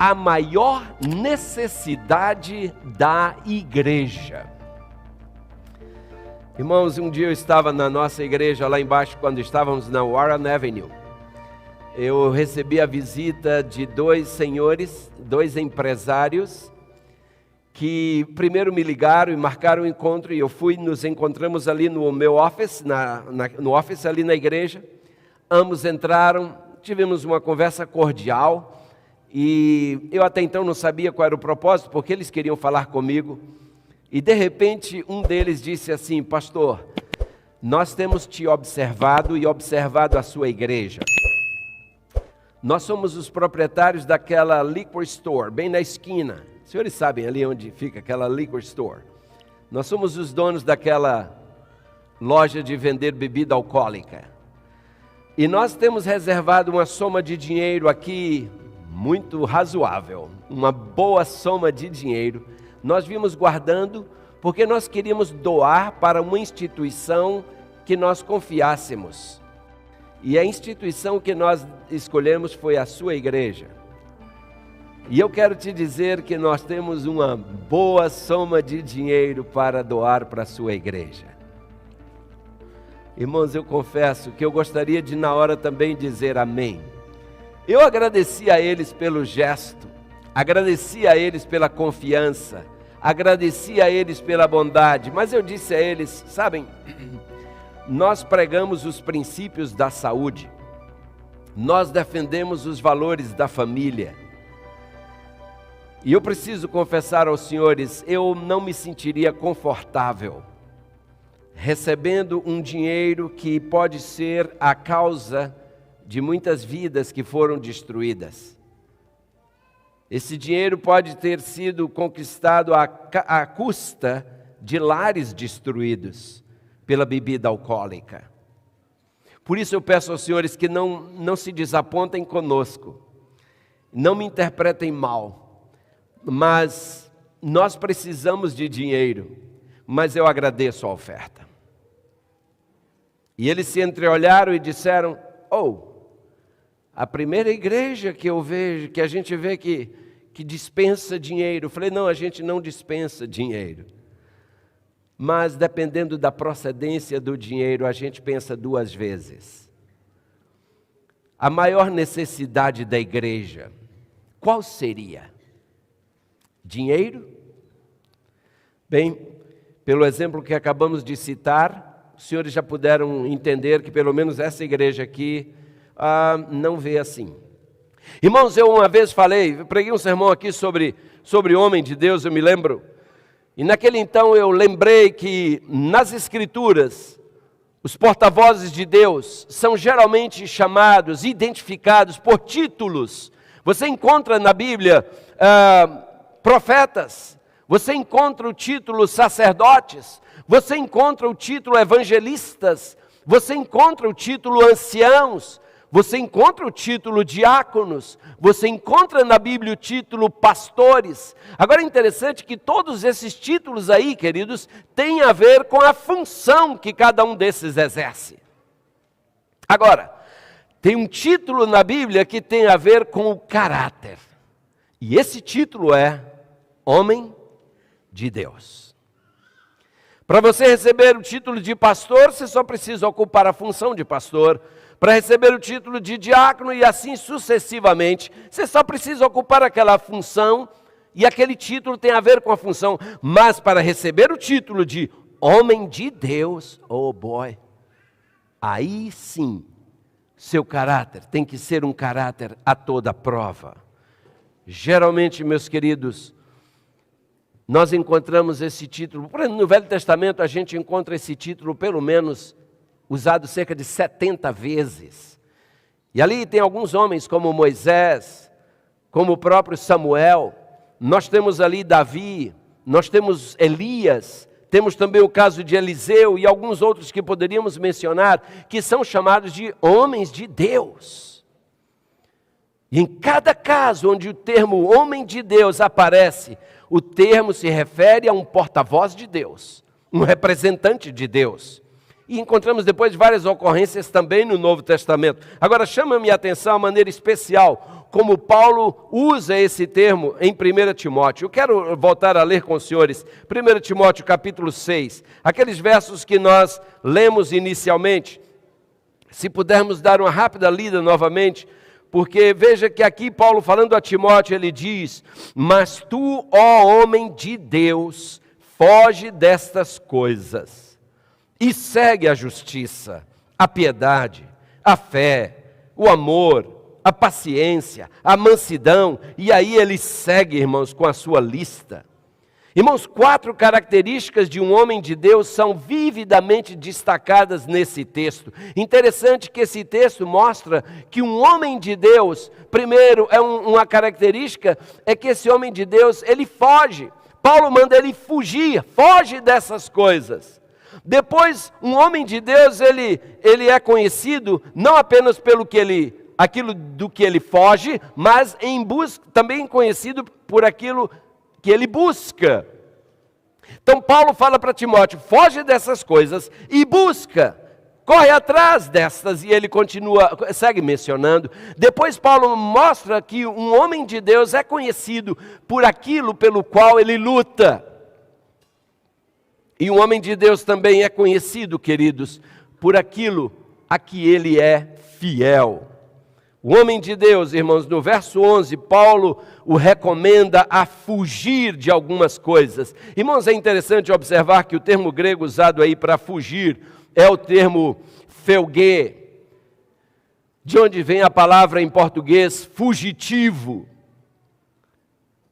a maior necessidade da igreja. Irmãos, um dia eu estava na nossa igreja lá embaixo, quando estávamos na Warren Avenue. Eu recebi a visita de dois senhores, dois empresários, que primeiro me ligaram e marcaram um encontro, e eu fui, nos encontramos ali no meu office, no office ali na igreja. Ambos entraram, tivemos uma conversa cordial, e eu até então não sabia qual era o propósito, porque eles queriam falar comigo. E de repente um deles disse assim: pastor, nós temos te observado e observado a sua igreja. Nós somos os proprietários daquela liquor store, bem na esquina. Os senhores sabem ali onde fica aquela liquor store. Nós somos os donos daquela loja de vender bebida alcoólica. E nós temos reservado uma soma de dinheiro aqui muito razoável, uma boa soma de dinheiro. Nós vimos guardando porque nós queríamos doar para uma instituição que nós confiássemos. E a instituição que nós escolhemos foi a sua igreja. E eu quero te dizer que nós temos uma boa soma de dinheiro para doar para a sua igreja. Irmãos, eu confesso que eu gostaria de na hora também dizer amém. Eu agradeci a eles pelo gesto, agradeci a eles pela confiança, agradeci a eles pela bondade, mas eu disse a eles: sabem, nós pregamos os princípios da saúde, nós defendemos os valores da família, e eu preciso confessar aos senhores, eu não me sentiria confortável recebendo um dinheiro que pode ser a causa de muitas vidas que foram destruídas. Esse dinheiro pode ter sido conquistado à custa de lares destruídos pela bebida alcoólica. Por isso eu peço aos senhores que não se desapontem conosco, não me interpretem mal, mas nós precisamos de dinheiro, mas eu agradeço a oferta. E eles se entreolharam e disseram: a primeira igreja que eu vejo, que a gente vê que dispensa dinheiro. Eu falei: não, a gente não dispensa dinheiro. Mas dependendo da procedência do dinheiro, a gente pensa duas vezes. A maior necessidade da igreja, qual seria? Dinheiro? Bem, pelo exemplo que acabamos de citar, os senhores já puderam entender que pelo menos essa igreja aqui não vê assim. Irmãos, eu uma vez preguei um sermão aqui sobre homem de Deus, eu me lembro. E naquele então eu lembrei que nas Escrituras, os porta-vozes de Deus são geralmente chamados, identificados por títulos. Você encontra na Bíblia profetas, você encontra o título sacerdotes, você encontra o título evangelistas, você encontra o título anciãos, você encontra o título diáconos, você encontra na Bíblia o título pastores. Agora é interessante que todos esses títulos aí, queridos, têm a ver com a função que cada um desses exerce. Agora, tem um título na Bíblia que tem a ver com o caráter. E esse título é Homem de Deus. Para você receber o título de pastor, você só precisa ocupar a função de pastor. Para receber o título de diácono e assim sucessivamente, você só precisa ocupar aquela função e aquele título tem a ver com a função. Mas para receber o título de homem de Deus, oh boy, aí sim, seu caráter tem que ser um caráter a toda prova. Geralmente, meus queridos, nós encontramos esse título, no Velho Testamento a gente encontra esse título pelo menos usado cerca de 70 vezes. E ali tem alguns homens como Moisés, como o próprio Samuel. Nós temos ali Davi, nós temos Elias, temos também o caso de Eliseu e alguns outros que poderíamos mencionar, que são chamados de homens de Deus. E em cada caso onde o termo homem de Deus aparece, o termo se refere a um porta-voz de Deus, um representante de Deus. E encontramos depois várias ocorrências também no Novo Testamento. Agora chama-me a atenção a maneira especial como Paulo usa esse termo em 1 Timóteo. Eu quero voltar a ler com os senhores 1 Timóteo capítulo 6, aqueles versos que nós lemos inicialmente. Se pudermos dar uma rápida lida novamente, porque veja que aqui Paulo falando a Timóteo, ele diz: mas tu, ó homem de Deus, foge destas coisas e segue a justiça, a piedade, a fé, o amor, a paciência, a mansidão. E aí ele segue, irmãos, com a sua lista. Irmãos, 4 características de um homem de Deus são vividamente destacadas nesse texto. Interessante que esse texto mostra que um homem de Deus, primeiro, uma característica, é que esse homem de Deus, ele foge. Paulo manda ele fugir, foge dessas coisas. Depois, um homem de Deus, ele é conhecido não apenas pelo que aquilo do que ele foge, mas também conhecido por aquilo que ele busca. Então Paulo fala para Timóteo: foge dessas coisas e busca, corre atrás destas, e ele segue mencionando. Depois Paulo mostra que um homem de Deus é conhecido por aquilo pelo qual ele luta. E um homem de Deus também é conhecido, queridos, por aquilo a que ele é fiel. O homem de Deus, irmãos, no verso 11, Paulo o recomenda a fugir de algumas coisas. Irmãos, é interessante observar que o termo grego usado aí para fugir é o termo felguê, de onde vem a palavra em português fugitivo.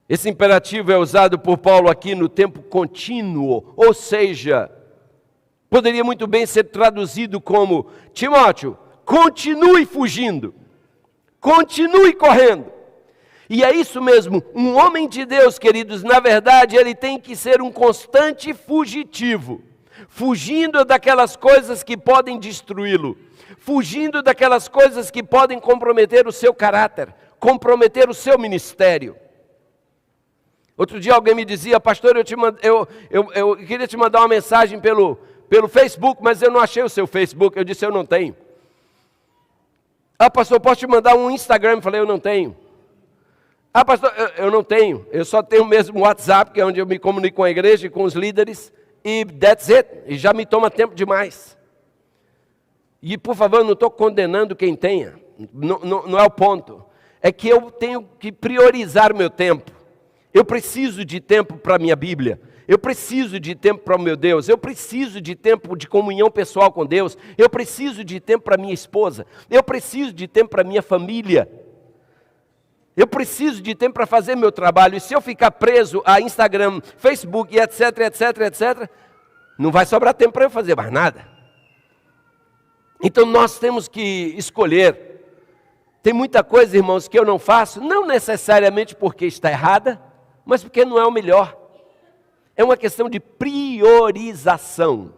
Esse imperativo é usado por Paulo aqui no tempo contínuo, ou seja, poderia muito bem ser traduzido como: Timóteo, continue fugindo. Continue correndo. E é isso mesmo, um homem de Deus, queridos, na verdade, ele tem que ser um constante fugitivo, fugindo daquelas coisas que podem destruí-lo, fugindo daquelas coisas que podem comprometer o seu caráter, comprometer o seu ministério. Outro dia alguém me dizia: pastor, eu queria te mandar uma mensagem pelo Facebook, mas eu não achei o seu Facebook. Eu disse: eu não tenho. Ah, pastor, posso te mandar um Instagram? Eu falei: eu não tenho. Ah, pastor, eu não tenho. Eu só tenho mesmo o WhatsApp, que é onde eu me comunico com a igreja e com os líderes. E that's it. E já me toma tempo demais. E, por favor, não estou condenando quem tenha. Não é o ponto. É que eu tenho que priorizar meu tempo. Eu preciso de tempo para a minha Bíblia. Eu preciso de tempo para o meu Deus, eu preciso de tempo de comunhão pessoal com Deus, eu preciso de tempo para minha esposa, eu preciso de tempo para minha família, eu preciso de tempo para fazer meu trabalho. E se eu ficar preso a Instagram, Facebook, etc, não vai sobrar tempo para eu fazer mais nada. Então nós temos que escolher. Tem muita coisa, irmãos, que eu não faço, não necessariamente porque está errada, mas porque não é o melhor. É uma questão de priorização.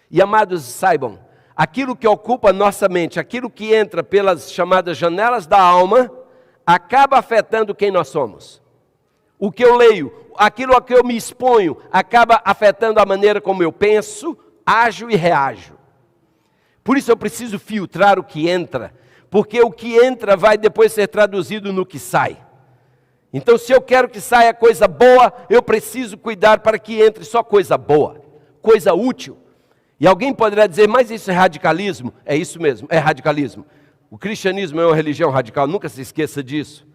E amados, saibam, aquilo que ocupa a nossa mente, aquilo que entra pelas chamadas janelas da alma, acaba afetando quem nós somos. O que eu leio, aquilo a que eu me exponho, acaba afetando a maneira como eu penso, ajo e reajo. Por isso eu preciso filtrar o que entra, porque o que entra vai depois ser traduzido no que sai. Então, se eu quero que saia coisa boa, eu preciso cuidar para que entre só coisa boa, coisa útil. E alguém poderá dizer: mas isso é radicalismo? É isso mesmo, é radicalismo. O cristianismo é uma religião radical, nunca se esqueça disso.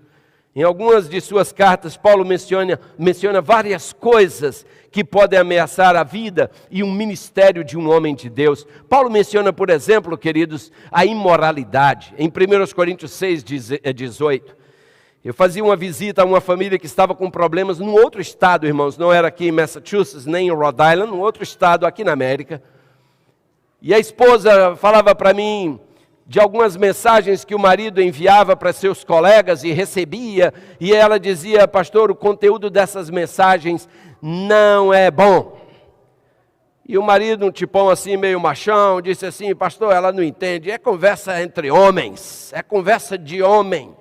Em algumas de suas cartas, Paulo menciona várias coisas que podem ameaçar a vida e um ministério de um homem de Deus. Paulo menciona, por exemplo, queridos, a imoralidade. Em 1 Coríntios 6, 18. Eu fazia uma visita a uma família que estava com problemas num outro estado, irmãos. Não era aqui em Massachusetts, nem em Rhode Island, num outro estado aqui na América. E a esposa falava para mim de algumas mensagens que o marido enviava para seus colegas e recebia. E ela dizia: pastor, o conteúdo dessas mensagens não é bom. E o marido, um tipão assim, meio machão, disse assim: pastor, ela não entende, é conversa entre homens, é conversa de homem.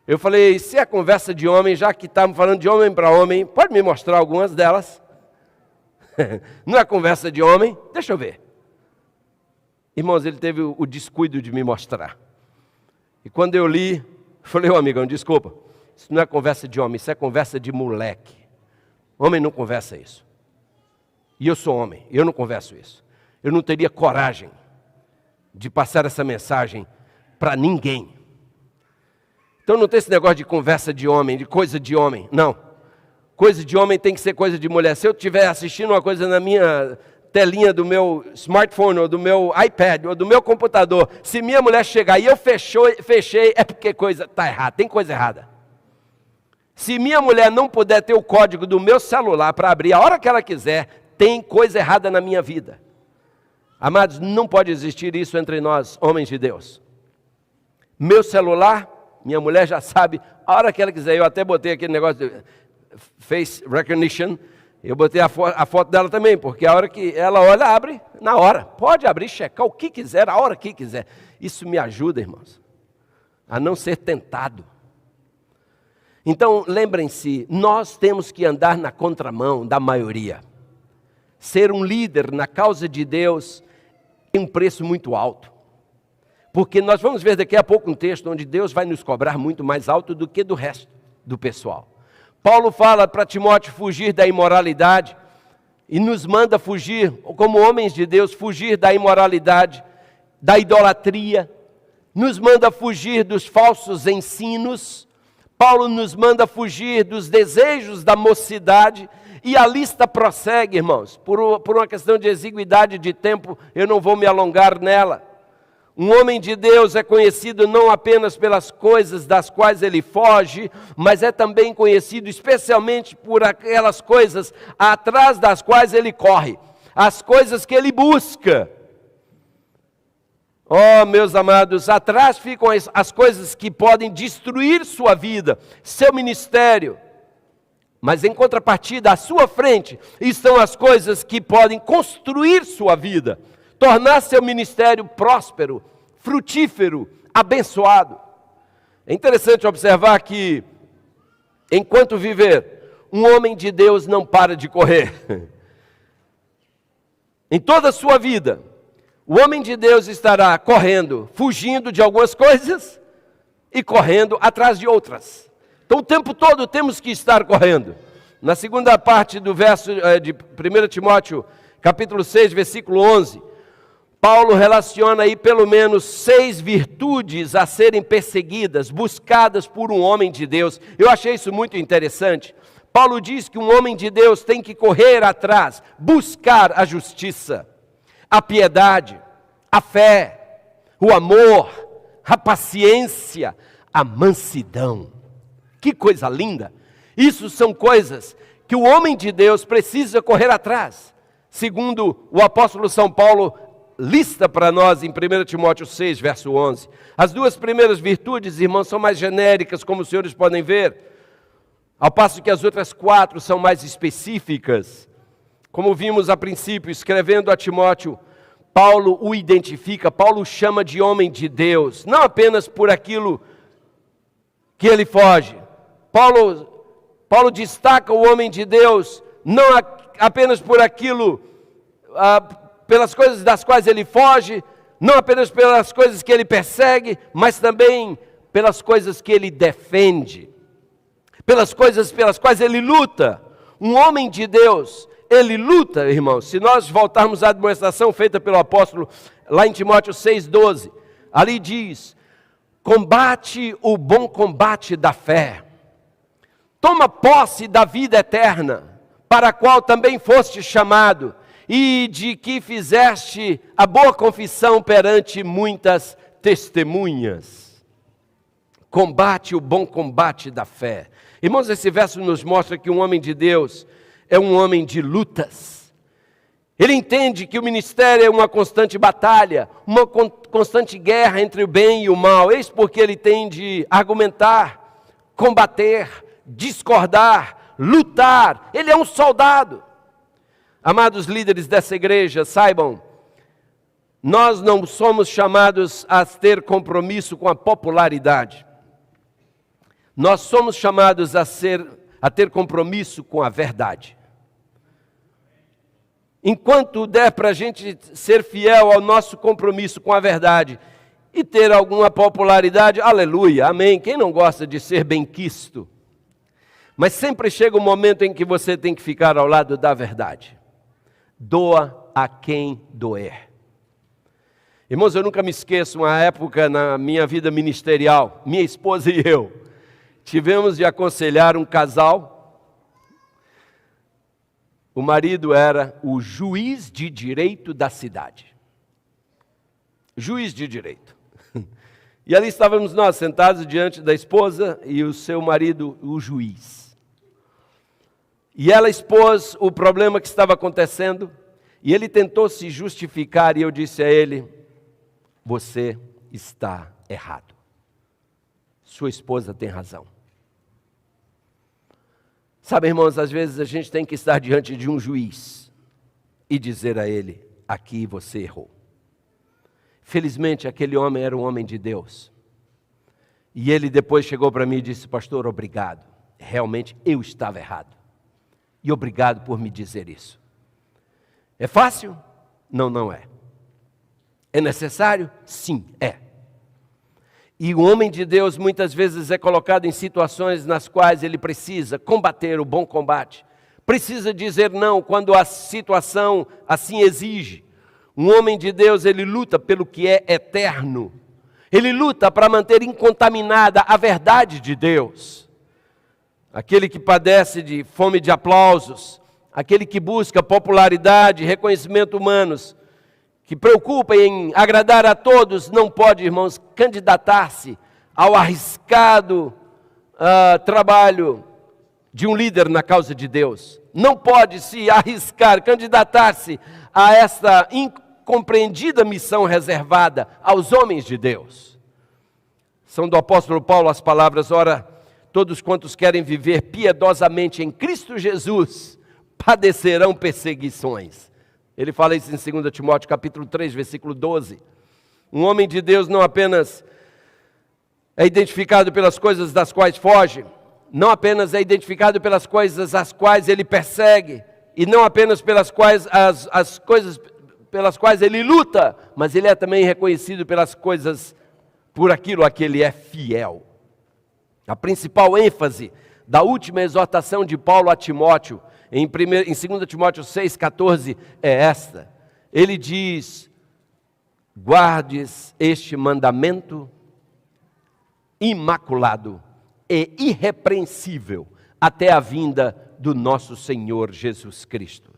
Eu falei: se é conversa de homem, já que estamos falando de homem para homem, pode me mostrar algumas delas? Não é conversa de homem? Deixa eu ver. Irmãos, ele teve o descuido de me mostrar. E quando eu li, Eu falei, amigão, desculpa, isso não é conversa de homem, isso é conversa de moleque. Homem não conversa isso. E eu sou homem, eu não converso isso. Eu não teria coragem de passar essa mensagem para ninguém. Então não tem esse negócio de conversa de homem, de coisa de homem, não. Coisa de homem tem que ser coisa de mulher. Se eu estiver assistindo uma coisa na minha telinha do meu smartphone, ou do meu iPad, ou do meu computador, se minha mulher chegar e eu fechei, é porque coisa está errada, tem coisa errada. Se minha mulher não puder ter o código do meu celular para abrir a hora que ela quiser, tem coisa errada na minha vida. Amados, não pode existir isso entre nós, homens de Deus. Meu celular, minha mulher já sabe, a hora que ela quiser. Eu até botei aquele negócio de face recognition, eu botei a foto dela também, porque a hora que ela olha, abre na hora. Pode abrir, checar o que quiser, a hora que quiser. Isso me ajuda, irmãos, a não ser tentado. Então, lembrem-se, nós temos que andar na contramão da maioria. Ser um líder na causa de Deus tem um preço muito alto. Porque nós vamos ver daqui a pouco um texto onde Deus vai nos cobrar muito mais alto do que do resto do pessoal. Paulo fala para Timóteo fugir da imoralidade e nos manda fugir, como homens de Deus, fugir da imoralidade, da idolatria, nos manda fugir dos falsos ensinos. Paulo nos manda fugir dos desejos da mocidade. E a lista prossegue, irmãos. Por uma questão de exiguidade de tempo, eu não vou me alongar nela. Um homem de Deus é conhecido não apenas pelas coisas das quais ele foge, mas é também conhecido especialmente por aquelas coisas atrás das quais ele corre, as coisas que ele busca. Oh, meus amados, atrás ficam as coisas que podem destruir sua vida, seu ministério. Mas em contrapartida, à sua frente, estão as coisas que podem construir sua vida, tornar seu ministério próspero, frutífero, abençoado. É interessante observar que, enquanto viver, um homem de Deus não para de correr. Em toda a sua vida, o homem de Deus estará correndo, fugindo de algumas coisas e correndo atrás de outras. Então o tempo todo temos que estar correndo. Na segunda parte do verso de 1 Timóteo, capítulo 6, versículo 11, Paulo relaciona aí pelo menos 6 virtudes a serem perseguidas, buscadas por um homem de Deus. Eu achei isso muito interessante. Paulo diz que um homem de Deus tem que correr atrás, buscar a justiça, a piedade, a fé, o amor, a paciência, a mansidão. Que coisa linda! Isso são coisas que o homem de Deus precisa correr atrás. Segundo o apóstolo São Paulo lista para nós em 1 Timóteo 6, verso 11. As 2 primeiras virtudes, irmãos, são mais genéricas, como os senhores podem ver, ao passo que as outras 4 são mais específicas. Como vimos a princípio, escrevendo a Timóteo, Paulo o identifica, Paulo o chama de homem de Deus, não apenas por aquilo que ele foge. Paulo destaca o homem de Deus, não apenas por aquilo, pelas coisas das quais ele foge, não apenas pelas coisas que ele persegue, mas também pelas coisas que ele defende, pelas coisas pelas quais ele luta. Um homem de Deus, ele luta, irmãos. Se nós voltarmos à demonstração feita pelo apóstolo lá em Timóteo 6,12, ali diz: combate o bom combate da fé, toma posse da vida eterna, para a qual também foste chamado, e de que fizeste a boa confissão perante muitas testemunhas. Combate o bom combate da fé. Irmãos, esse verso nos mostra que um homem de Deus é um homem de lutas. Ele entende que o ministério é uma constante batalha, uma constante guerra entre o bem e o mal. Eis porque ele tem de argumentar, combater, discordar, lutar. Ele é um soldado. Amados líderes dessa igreja, saibam, nós não somos chamados a ter compromisso com a popularidade. Nós somos chamados a ter compromisso com a verdade. Enquanto der para a gente ser fiel ao nosso compromisso com a verdade e ter alguma popularidade. Aleluia, amém. Quem não gosta de ser benquisto? Mas sempre chega um momento em que você tem que ficar ao lado da verdade. Doa a quem doer. Irmãos, eu nunca me esqueço, uma época na minha vida ministerial, minha esposa e eu, tivemos de aconselhar um casal. O marido era o juiz de direito da cidade. Juiz de direito. E ali estávamos nós, sentados diante da esposa e o seu marido, o juiz. E ela expôs o problema que estava acontecendo, e ele tentou se justificar, e eu disse a ele: você está errado. Sua esposa tem razão. Sabe, irmãos, às vezes a gente tem que estar diante de um juiz e dizer a ele: aqui você errou. Felizmente, aquele homem era um homem de Deus. E ele depois chegou para mim e disse: pastor, obrigado. Realmente eu estava errado. E obrigado por me dizer isso. É fácil? Não, não é. É necessário? Sim, é. E o homem de Deus muitas vezes é colocado em situações nas quais ele precisa combater o bom combate. Precisa dizer não quando a situação assim exige. Um homem de Deus, ele luta pelo que é eterno. Ele luta para manter incontaminada a verdade de Deus. Aquele que padece de fome de aplausos, aquele que busca popularidade, reconhecimento humanos, que preocupa em agradar a todos, não pode, irmãos, candidatar-se ao arriscado trabalho de um líder na causa de Deus. Não pode se arriscar, candidatar-se a esta incompreendida missão reservada aos homens de Deus. São do apóstolo Paulo as palavras: ora, todos quantos querem viver piedosamente em Cristo Jesus, padecerão perseguições. Ele fala isso em 2 Timóteo capítulo 3, versículo 12. Um homem de Deus não apenas é identificado pelas coisas das quais foge, não apenas é identificado pelas coisas as quais ele persegue, e não apenas pelas quais as coisas pelas quais ele luta, mas ele é também reconhecido pelas coisas, por aquilo a que ele é fiel. A principal ênfase da última exortação de Paulo a Timóteo, em 2 Timóteo 6,14, é esta. Ele diz: guardes este mandamento imaculado e irrepreensível até a vinda do nosso Senhor Jesus Cristo.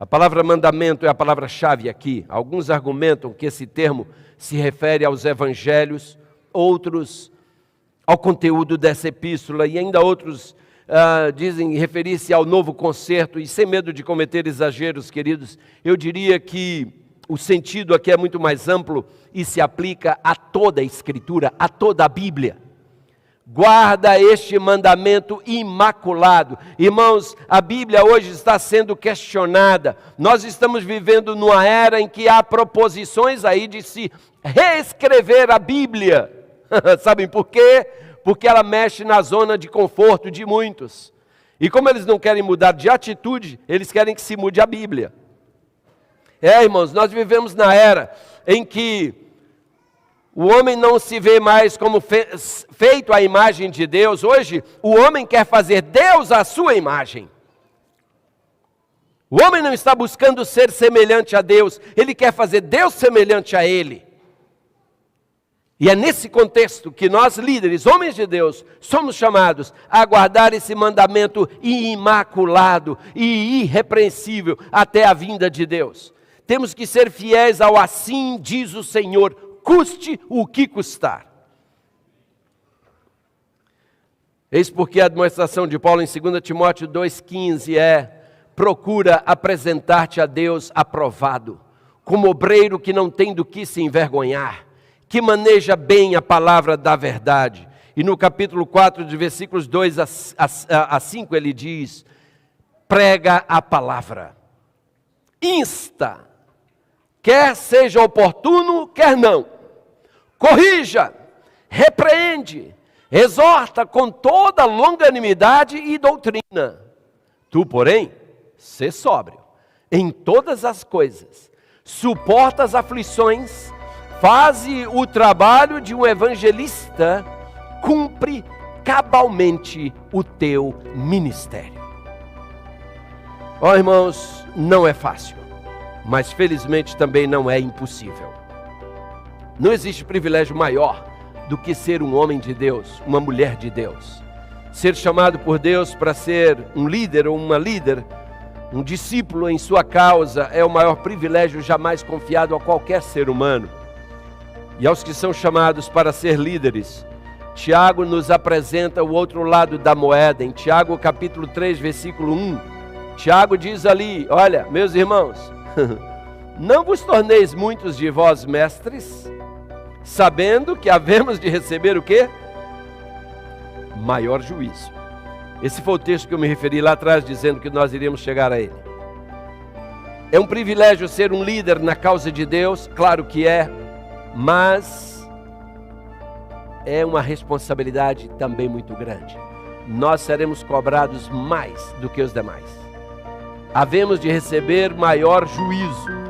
A palavra mandamento é a palavra-chave aqui. Alguns argumentam que esse termo se refere aos evangelhos, outros ao conteúdo dessa epístola, e ainda outros dizem referir-se ao novo concerto. E sem medo de cometer exageros, queridos, eu diria que o sentido aqui é muito mais amplo e se aplica a toda a Escritura, a toda a Bíblia. Guarda este mandamento imaculado. Irmãos, a Bíblia hoje está sendo questionada. Nós estamos vivendo numa era em que há proposições aí de se reescrever a Bíblia. Sabem por quê? Porque ela mexe na zona de conforto de muitos. E como eles não querem mudar de atitude, eles querem que se mude a Bíblia. Irmãos, nós vivemos na era em que o homem não se vê mais como feito à imagem de Deus. Hoje, o homem quer fazer Deus à sua imagem. O homem não está buscando ser semelhante a Deus, ele quer fazer Deus semelhante a ele. E é nesse contexto que nós, líderes, homens de Deus, somos chamados a guardar esse mandamento imaculado e irrepreensível até a vinda de Deus. Temos que ser fiéis ao assim diz o Senhor, custe o que custar. Eis porque a demonstração de Paulo em 2 Timóteo 2,15 é: procura apresentar-te a Deus aprovado, como obreiro que não tem do que se envergonhar, que maneja bem a palavra da verdade. E no capítulo 4, de versículos 2 a 5, ele diz: prega a palavra, insta, quer seja oportuno, quer não, corrija, repreende, exorta com toda longanimidade e doutrina. Tu, porém, sê sóbrio em todas as coisas, suporta as aflições, Faze o trabalho de um evangelista, cumpre cabalmente o teu ministério. Ó, irmãos, não é fácil, mas felizmente também não é impossível. Não existe privilégio maior do que ser um homem de Deus, uma mulher de Deus. Ser chamado por Deus para ser um líder ou uma líder, um discípulo em sua causa, é o maior privilégio jamais confiado a qualquer ser humano. E aos que são chamados para ser líderes, Tiago nos apresenta o outro lado da moeda. Em Tiago capítulo 3, versículo 1, Tiago diz ali: olha, meus irmãos, não vos torneis muitos de vós mestres, sabendo que havemos de receber o quê? Maior juízo. Esse foi o texto que eu me referi lá atrás, dizendo que nós iríamos chegar a ele. É um privilégio ser um líder na causa de Deus, claro que é, mas é uma responsabilidade também muito grande. Nós seremos cobrados mais do que os demais. Havemos de receber maior juízo.